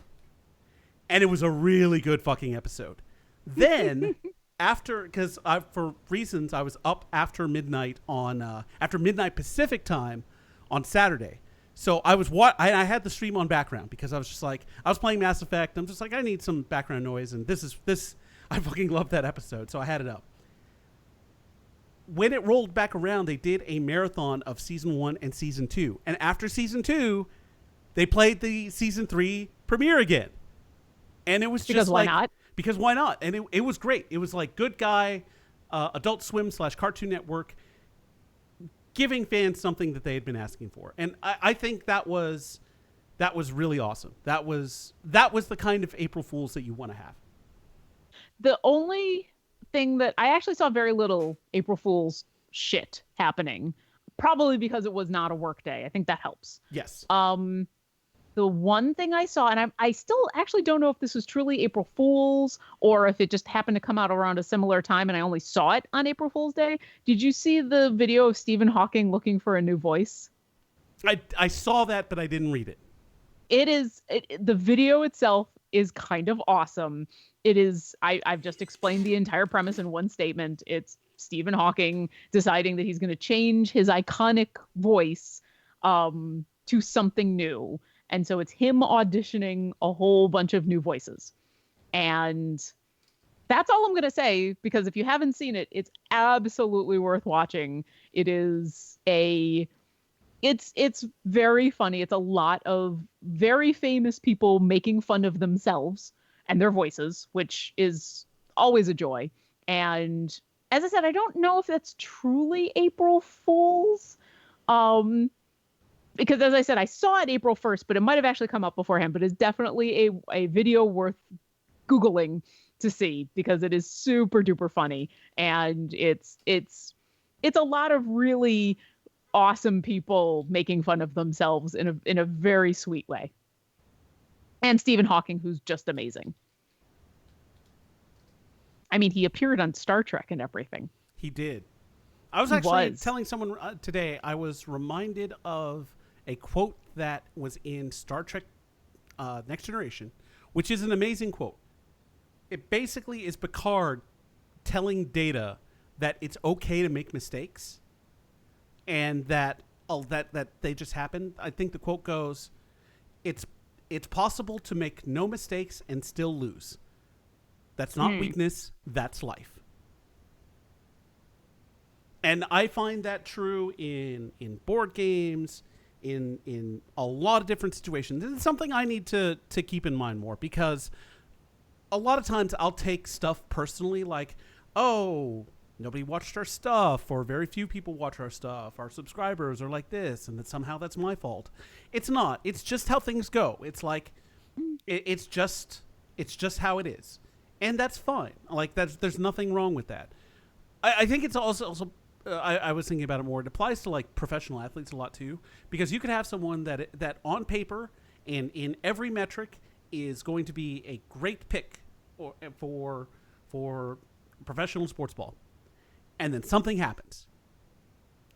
and it was a really good fucking episode. Then because for reasons I was up after midnight after midnight Pacific time on Saturday, so I had the stream on background because I was just like, I was playing Mass Effect. I'm just like, I need some background noise, and this I fucking love that episode, so I had it up. When it rolled back around, they did a marathon of season 1 and season 2, and after season 2, they played the season 3 premiere again, and it was because just why not? Because why not? And it was great. It was like Good Guy, Adult Swim / Cartoon Network, giving fans something that they had been asking for. And I think that was really awesome. That was the kind of April Fools that you want to have. The only thing that I actually saw very little April Fool's shit happening, probably because it was not a work day. I think that helps. Yes. The one thing I saw, and I still actually don't know if this was truly April Fool's or if it just happened to come out around a similar time and I only saw it on April Fool's Day. Did you see the video of Stephen Hawking looking for a new voice? I saw that, but I didn't read it. The video itself is kind of awesome. It is, I've just explained the entire premise in one statement. It's Stephen Hawking deciding that he's going to change his iconic voice to something new. And so it's him auditioning a whole bunch of new voices. And that's all I'm going to say, because if you haven't seen it, it's absolutely worth watching. It's very funny. It's a lot of very famous people making fun of themselves and their voices, which is always a joy. And as I said, I don't know if that's truly April Fool's. Because as I said, I saw it April 1st, but it might have actually come up beforehand, but it's definitely a video worth Googling to see because it is super duper funny. And it's it's a lot of really awesome people making fun of themselves in a very sweet way. And Stephen Hawking, who's just amazing. I mean, he appeared on Star Trek and everything. He did. I was He actually was. telling someone today, I was reminded of a quote that was in Star Trek Next Generation, which is an amazing quote. It basically is Picard telling Data that it's okay to make mistakes and that that they just happen. I think the quote goes, it's possible to make no mistakes and still lose. That's not weakness, that's life. And I find that true in board games, in a lot of different situations. This is something I need to keep in mind more, because a lot of times I'll take stuff personally, like, oh, nobody watched our stuff, or very few people watch our stuff, our subscribers are like this, and that somehow that's my fault. It's not. It's just how things go. It's like, it's just how it is. And that's fine. Like, there's nothing wrong with that. I think it's also I was thinking about it more. It applies to like professional athletes a lot too, because you could have someone that on paper and in every metric is going to be a great pick for professional sports ball, and then something happens.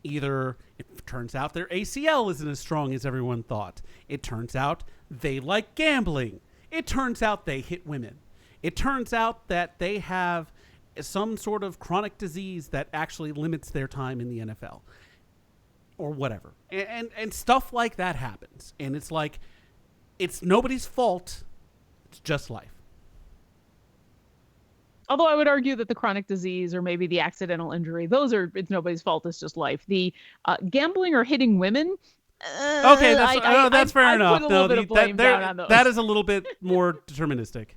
Either it turns out their ACL isn't as strong as everyone thought. It turns out they like gambling. It turns out they hit women. It turns out that they have some sort of chronic disease that actually limits their time in the NFL or whatever. And stuff like that happens. And it's like, it's nobody's fault. It's just life. Although I would argue that the chronic disease or maybe the accidental injury, it's nobody's fault. It's just life. The gambling or hitting women. Okay, that's fair enough. Put a little bit of blame down on those. That is a little bit more deterministic.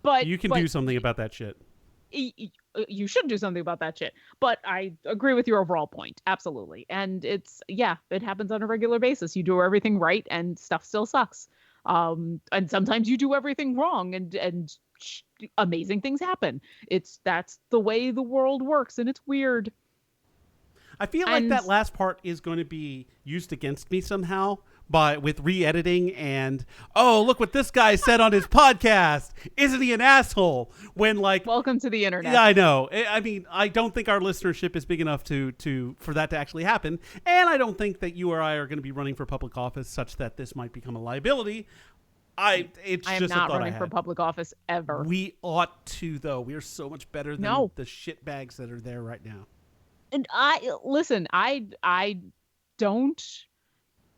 But you can do something about that shit. You should do something about that shit. But I agree with your overall point. Absolutely. And it happens on a regular basis. You do everything right and stuff still sucks. And sometimes you do everything wrong and amazing things happen. That's the way the world works, and it's weird. I feel like that last part is going to be used against me somehow with re-editing and, oh, look what this guy said on his podcast. Isn't he an asshole? When like, welcome to the internet. Yeah, I know. I mean, I don't think our listenership is big enough for that to actually happen, and I don't think that you or I are going to be running for public office such that this might become a liability. I am not running for public office ever. We ought to, though. We are so much better than the shitbags that are there right now. And I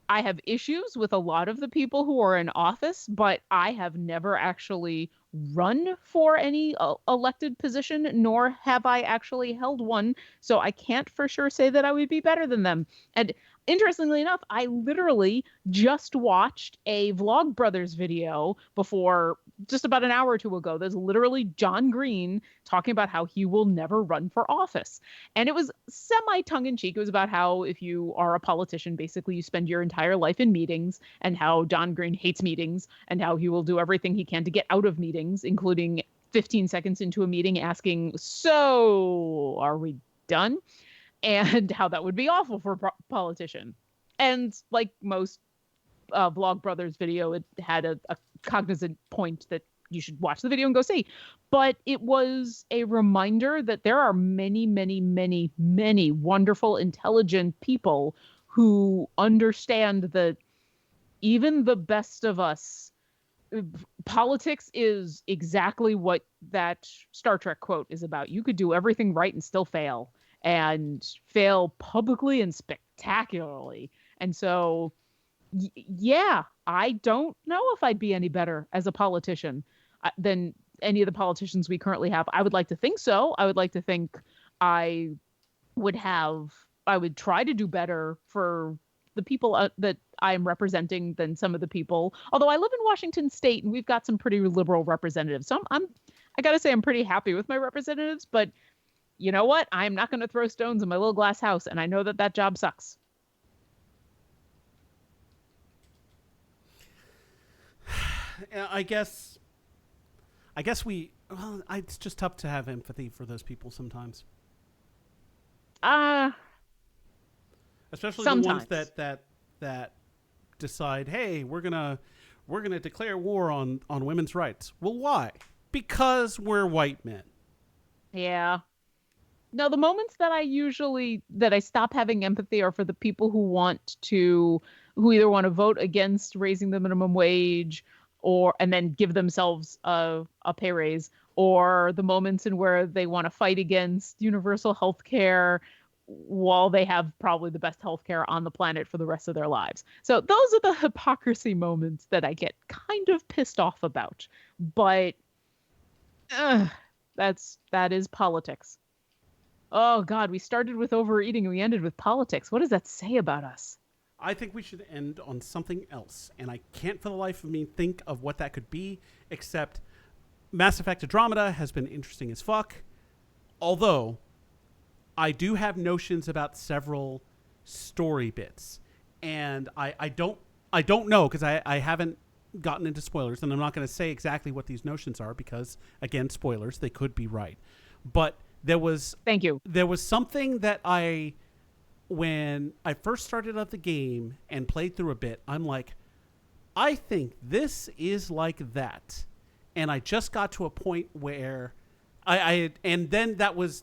have issues with a lot of the people who are in office, but I have never actually run for any elected position, nor have I actually held one. So I can't for sure say that I would be better than them. And interestingly enough, I literally just watched a Vlogbrothers video before just about an hour or two ago. There's literally John Green talking about how he will never run for office. And it was semi tongue-in-cheek. It was about how if you are a politician, basically you spend your entire life in meetings, and how John Green hates meetings and how he will do everything he can to get out of meetings, including 15 seconds into a meeting asking, "So are we done?" And how that would be awful for a politician. And like most Vlogbrothers video, it had a cognizant point that you should watch the video and go see. But it was a reminder that there are many, many, many, many wonderful, intelligent people who understand that even the best of us, politics is exactly what that Star Trek quote is about. You could do everything right and still fail. And fail publicly and spectacularly. And so, yeah, I don't know if I'd be any better as a politician than any of the politicians we currently have. I would like to think so. I would like to think I would try to do better for the people that I'm representing than some of the people. Although I live in Washington State and we've got some pretty liberal representatives. So I got to say I'm pretty happy with my representatives, but you know what? I'm not going to throw stones in my little glass house, and I know that job sucks. I guess it's just tough to have empathy for those people sometimes. Uh Especially the ones sometimes. that decide, hey, we're gonna declare war on women's rights. Well, why? Because we're white men. Yeah. No, the moments that I stop having empathy are for the people who either want to vote against raising the minimum wage or and then give themselves a pay raise, or the moments in where they want to fight against universal health care while they have probably the best health care on the planet for the rest of their lives. So those are the hypocrisy moments that I get kind of pissed off about. But uh, that is politics. Oh God, we started with overeating and we ended with politics. What does that say about us? I think we should end on something else, and I can't for the life of me think of what that could be, except Mass Effect Andromeda has been interesting as fuck. Although I do have notions about several story bits, and I don't know because I haven't gotten into spoilers, and I'm not going to say exactly what these notions are because again, spoilers, they could be right. But Thank you. there was something that I when I first started up the game and played through a bit, I'm like, I think this is like that. And I just got to a point where and then that was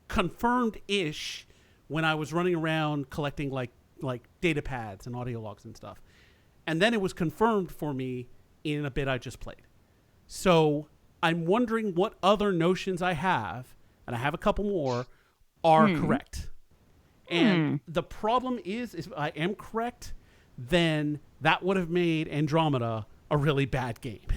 confirmed ish when I was running around collecting like data pads and audio logs and stuff. And then it was confirmed for me in a bit I just played. So I'm wondering what other notions I have, and I have a couple more, are Hmm. correct. And Hmm. the problem is if I am correct, then that would have made Andromeda a really bad game.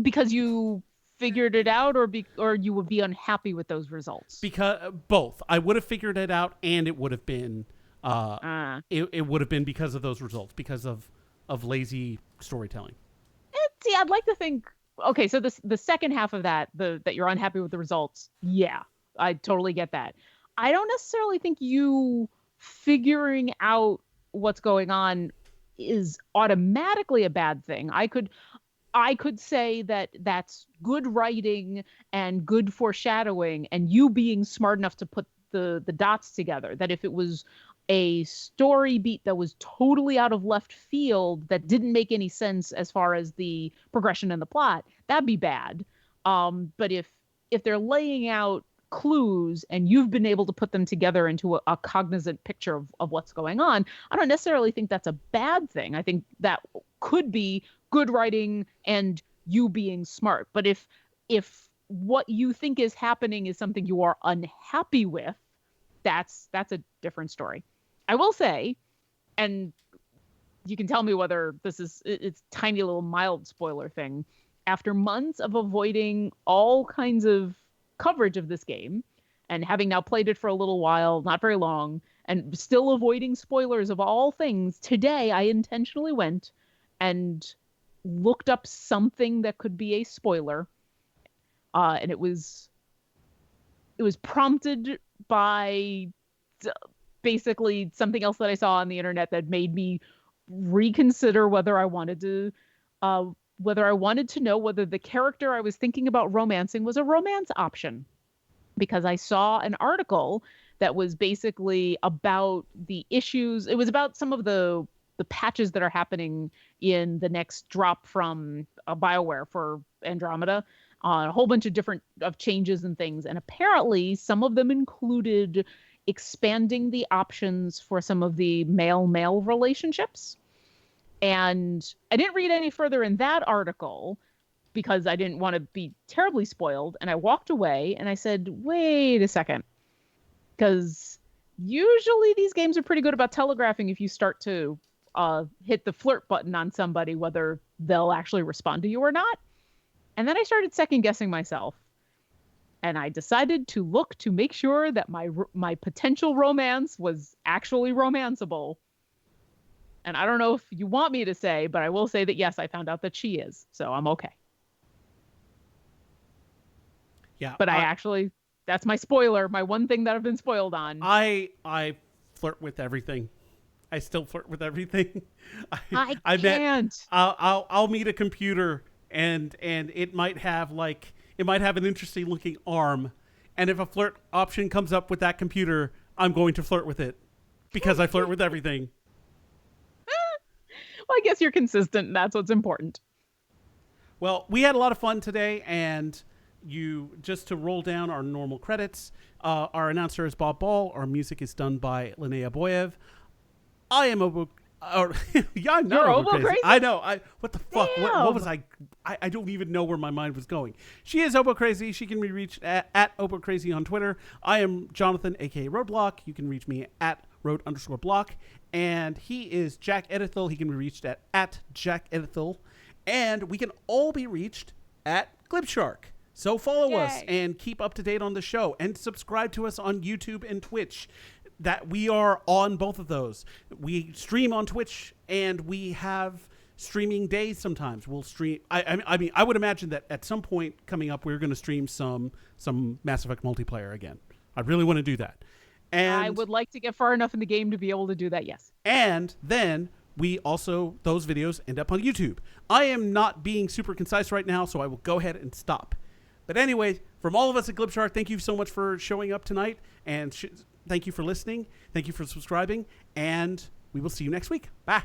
Because you figured it out, or you would be unhappy with those results. Because both, I would have figured it out, and it would have been, uh, Uh, it would have been because of those results, because of lazy storytelling. See, I'd like to think. Okay, so the second half of that you're unhappy with the results. Yeah, I totally get that. I don't necessarily think you figuring out what's going on is automatically a bad thing. I could say that that's good writing and good foreshadowing, and you being smart enough to put the dots together. That if it was a story beat that was totally out of left field that didn't make any sense as far as the progression and the plot, that'd be bad. But if they're laying out clues and you've been able to put them together into a cognizant picture of what's going on, I don't necessarily think that's a bad thing. I think that could be good writing and you being smart. But if what you think is happening is something you are unhappy with, that's a different story. I will say, and you can tell me whether it's tiny little mild spoiler thing. After months of avoiding all kinds of coverage of this game and having now played it for a little while, not very long, and still avoiding spoilers of all things, today I intentionally went and looked up something that could be a spoiler. And it was prompted by basically something else that I saw on the internet that made me reconsider uh, whether I wanted to know whether the character I was thinking about romancing was a romance option. Because I saw an article that was basically about the issues. It was about some of the patches that are happening in the next drop from BioWare for Andromeda on a whole bunch of different of changes and things. And apparently, some of them included expanding the options for some of the male-male relationships. And I didn't read any further in that article because I didn't want to be terribly spoiled. And I walked away and I said, wait a second. Because usually these games are pretty good about telegraphing if you start to hit the flirt button on somebody, whether they'll actually respond to you or not. And then I started second guessing myself. And I decided to look to make sure that my potential romance was actually romanceable. And I don't know if you want me to say, but I will say that yes, I found out that she is. So I'm okay. Yeah, But that's my spoiler, my one thing that I've been spoiled on. I flirt with everything. I still flirt with everything. I, I I met. can't. I'll meet a computer and it might have an interesting looking arm, And if a flirt option comes up with that computer, I'm going to flirt with it because I flirt with everything. Well, I guess you're consistent, and that's what's important. Well, we had a lot of fun today, and just to roll down our normal credits, our announcer is Bob Ball. Our music is done by Linnea Boyev. I am yeah, I'm not You're crazy. I know. What the fuck? What was Damn. I don't even know where my mind was going. She is Obo Crazy. She can be reached at Obo Crazy on Twitter. I am Jonathan, aka Roadblock. You can reach me at Road_block. And he is Jack Edithil. He can be reached at Jack Edithil. And we can all be reached at Glibshark. So follow us and keep up to date on the show and subscribe to us on YouTube and Twitch. That we are on both of those. We stream on Twitch and we have streaming days sometimes. We'll stream. I mean, I would imagine that at some point coming up, we're going to stream some Mass Effect multiplayer again. I really want to do that. And I would like to get far enough in the game to be able to do that, yes. And then we also, those videos end up on YouTube. I am not being super concise right now, so I will go ahead and stop. But anyway, from all of us at Glibshark, thank you so much for showing up tonight. And thank you for listening. Thank you for subscribing. And we will see you next week. Bye.